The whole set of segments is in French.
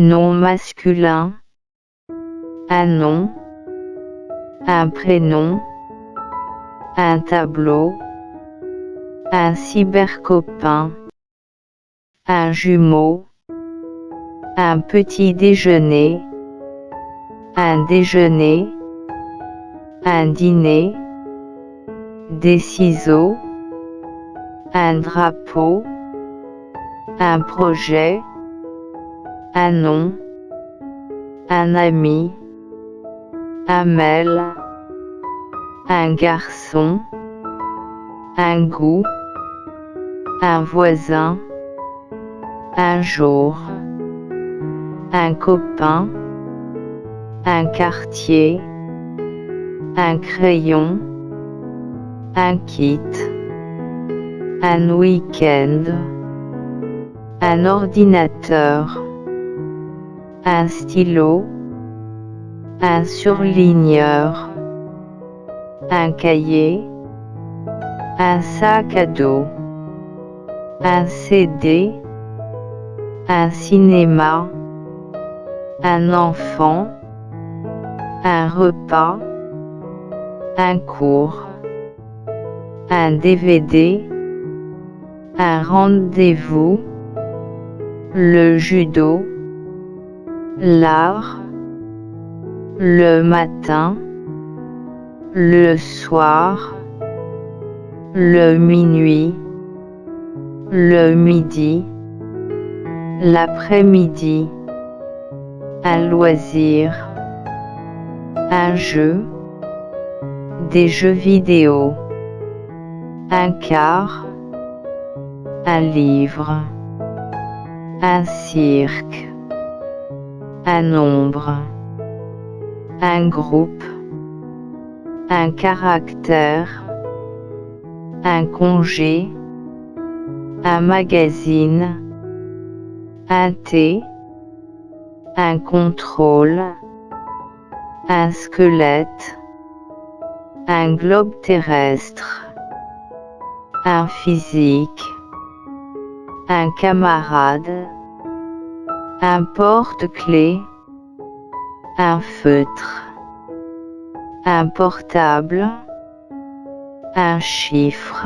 nom masculin, un nom, un prénom, un tableau, un cybercopain, un jumeau, un petit déjeuner, un déjeuner, un dîner, des ciseaux, un drapeau, un projet, un nom, un ami, un mail, un garçon, un goût, un voisin, un jour, un copain, un quartier, un crayon, un kit, un week-end, un ordinateur, un stylo, un surligneur, un cahier, un sac à dos, un CD, un cinéma, un enfant, un repas, un cours, un DVD, un rendez-vous, le judo, l'art, le matin, le soir, le minuit, le midi, l'après-midi, un loisir, un jeu, des jeux vidéo, un quart, un livre, un cirque, un nombre, un groupe, un caractère, un congé, un magazine, un thé, un contrôle, un squelette, un globe terrestre, un physique, un camarade, un porte-clés, un feutre, un portable, un chiffre,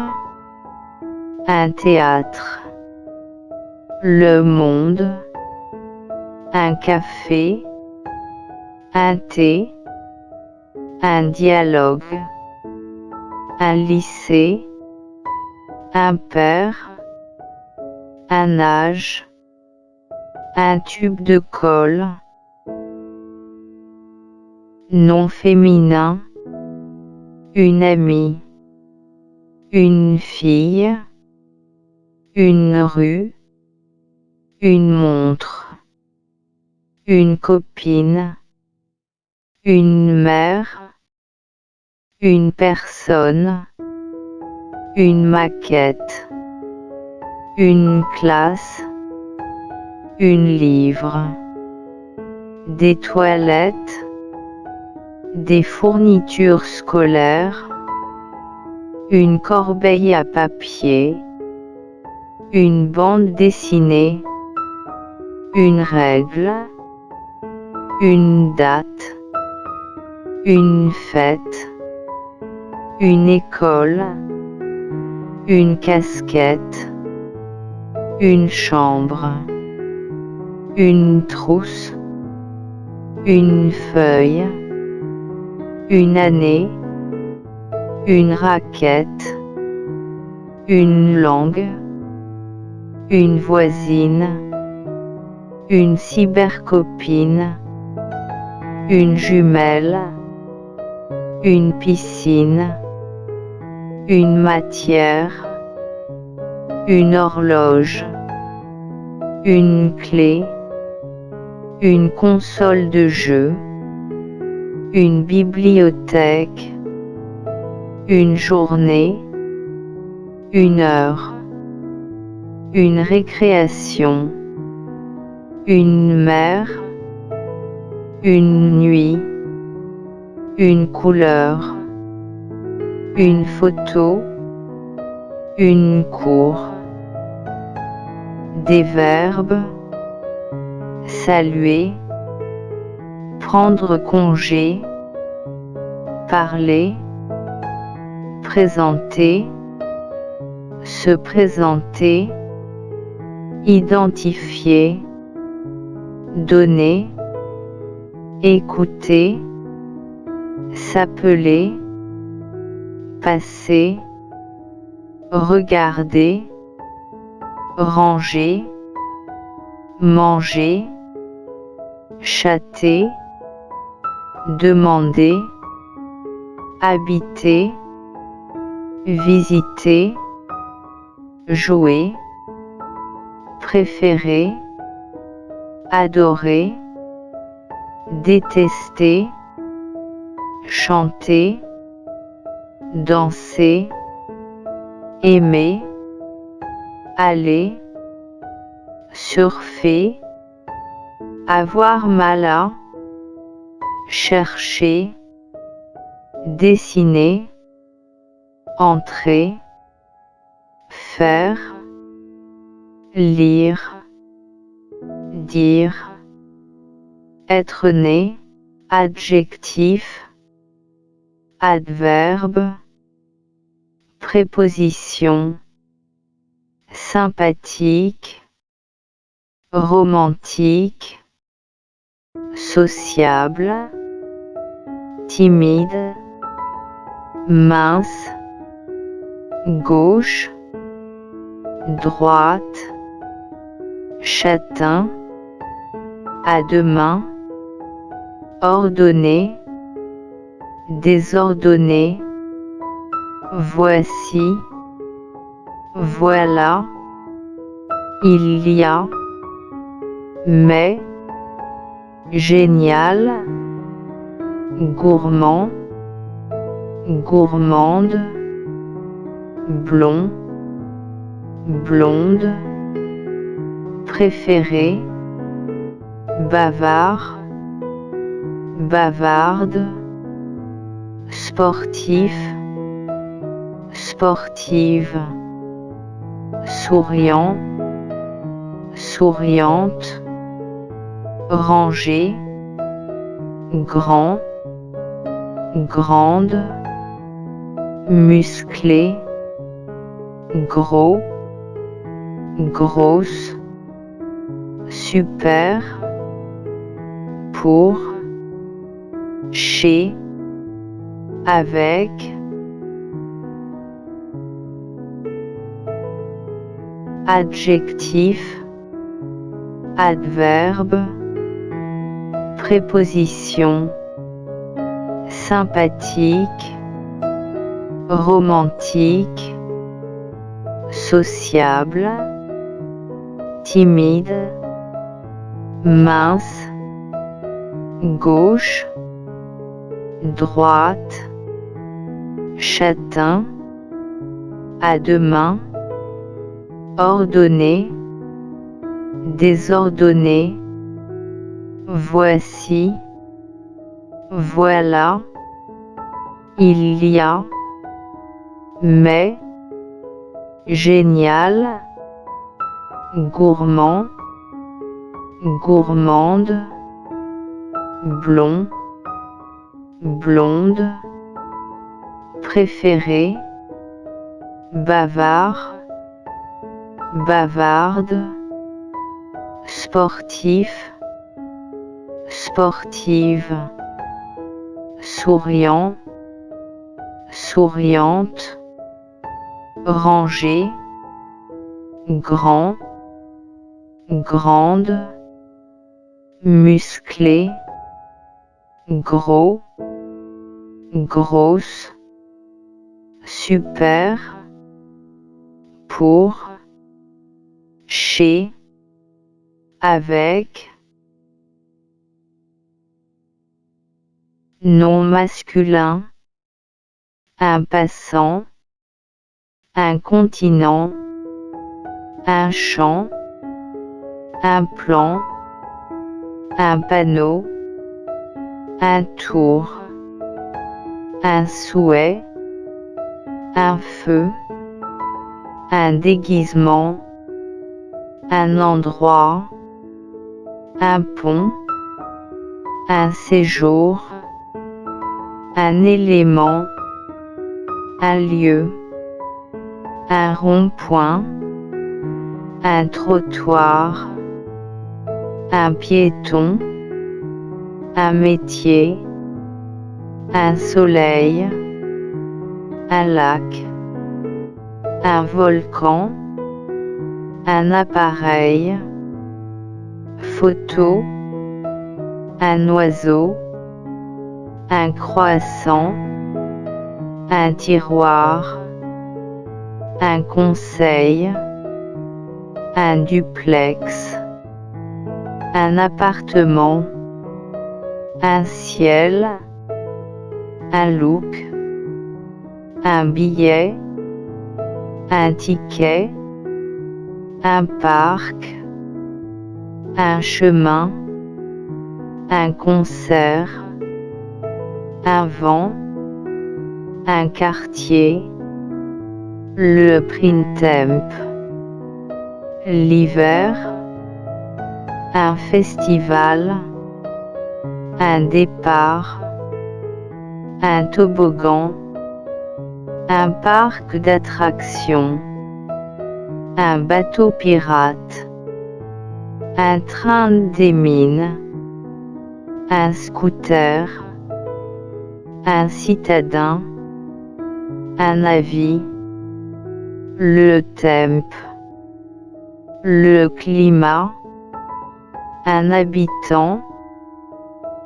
un théâtre, le monde, un café, un thé, un dialogue, un lycée, un père, un âge, un tube de colle, nom féminin, une amie, une fille, une rue, une montre, une copine, une mère, une personne, une maquette, une classe, une livre, des toilettes, des fournitures scolaires, une corbeille à papier, une bande dessinée, une règle, une date, une fête, une école, une casquette, une chambre, une trousse, une feuille, une année, une raquette, une langue, une voisine, une cybercopine, une jumelle, une piscine, une matière, une horloge, une clé, une console de jeu, une bibliothèque, une journée, une heure, une récréation, une mer, une nuit, une couleur, une photo, une cour, des verbes, saluer, prendre congé, parler, présenter, se présenter, identifier, donner, écouter, s'appeler, passer, regarder, ranger, manger, châter, demander, habiter, visiter, jouer, préférer, adorer, détester, chanter, danser, aimer, aller, surfer, avoir mal à, chercher, dessiner, entrer, faire, lire, dire, être né, adjectif, adverbe, préposition, sympathique, romantique, sociable, timide, mince, gauche, droite, châtain, à deux mains, ordonné, désordonné, voici, voilà, il y a, mais, génial, gourmand, gourmande, blond, blonde, préféré, bavard, bavarde, sportif, sportive, souriant, souriante, rangé, grand, grande, musclé, gros, grosse, super, pour, chez, avec, adjectif, adverbe, préposition, sympathique, romantique, sociable, timide, mince, gauche, droite, châtain, à deux mains, ordonné, désordonné, voici, voilà, il y a, mais, génial, gourmand, gourmande, blond, blonde, préféré, bavard, bavarde, sportif, sportive, souriant, souriante, rangé, grand, grande, musclé, gros, grosse, super, pour, chez, avec, nom masculin, un passant, un continent, un champ, un plan, un panneau, un tour, un souhait, un feu, un déguisement, un endroit, un pont, un séjour, un élément, un lieu, un rond-point, un trottoir, un piéton, un métier, un soleil, un lac, un volcan, un appareil, photo, un oiseau, un croissant, un tiroir, un conseil, un duplex, un appartement, un ciel, un look, un billet, un ticket, un parc, un chemin, un concert, un vent, un quartier, le printemps, l'hiver, un festival, un départ, un toboggan, un parc d'attractions, un bateau pirate, un train des mines, un scooter, un citadin, un avis, le temp, le climat, un habitant,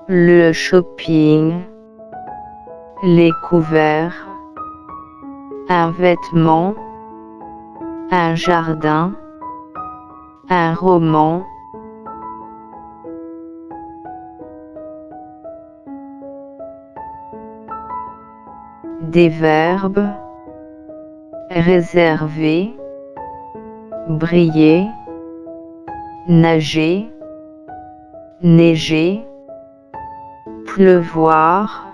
le shopping, les couverts, un vêtement, un jardin, un roman, des verbes, réserver, briller, nager, neiger, pleuvoir,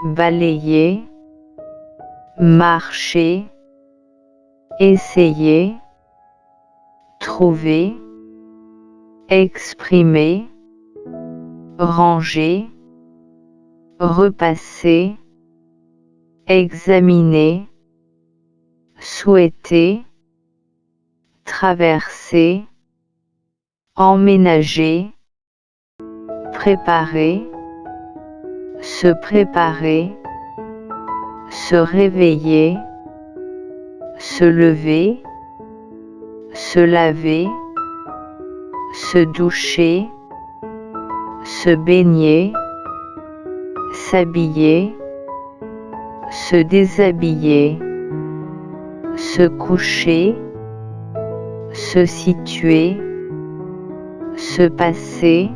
balayer, marcher, essayer, trouver, exprimer, ranger, repasser, examiner, souhaiter, traverser, emménager, préparer, se préparer, se réveiller, se lever, se laver, se doucher, se baigner, s'habiller, se déshabiller, se coucher, se situer, se passer,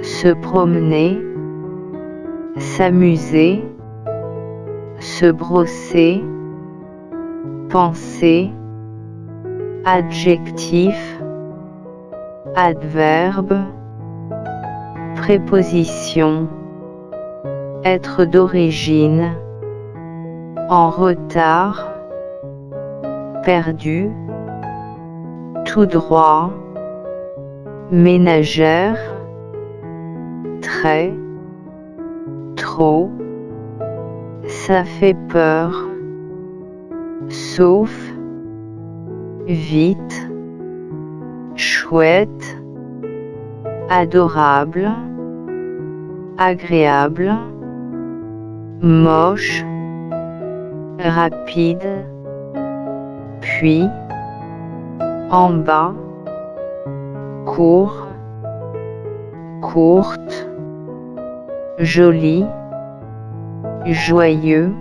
se promener, s'amuser, se brosser, penser, adjectif, adverbe, préposition, être d'origine, en retard, perdu, tout droit, ménagère, très, trop, ça fait peur, sauf, vite, chouette, adorable, agréable, moche, rapide, puis, en bas, court, courte, joli, joyeux,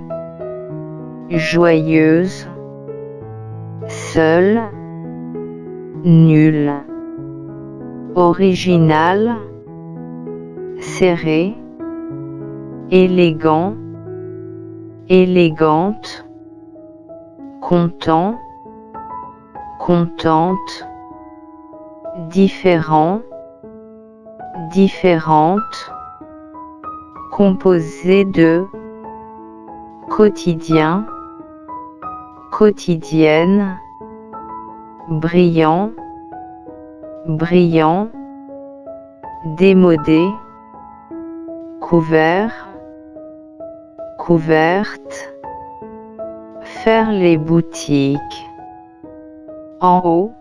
joyeuse, seul, nul, original, serré, élégant, élégante, content, contente, différent, différente, composé de, quotidien, quotidienne, brillant, brillant, démodé, couvert, couverte, faire les boutiques. En haut,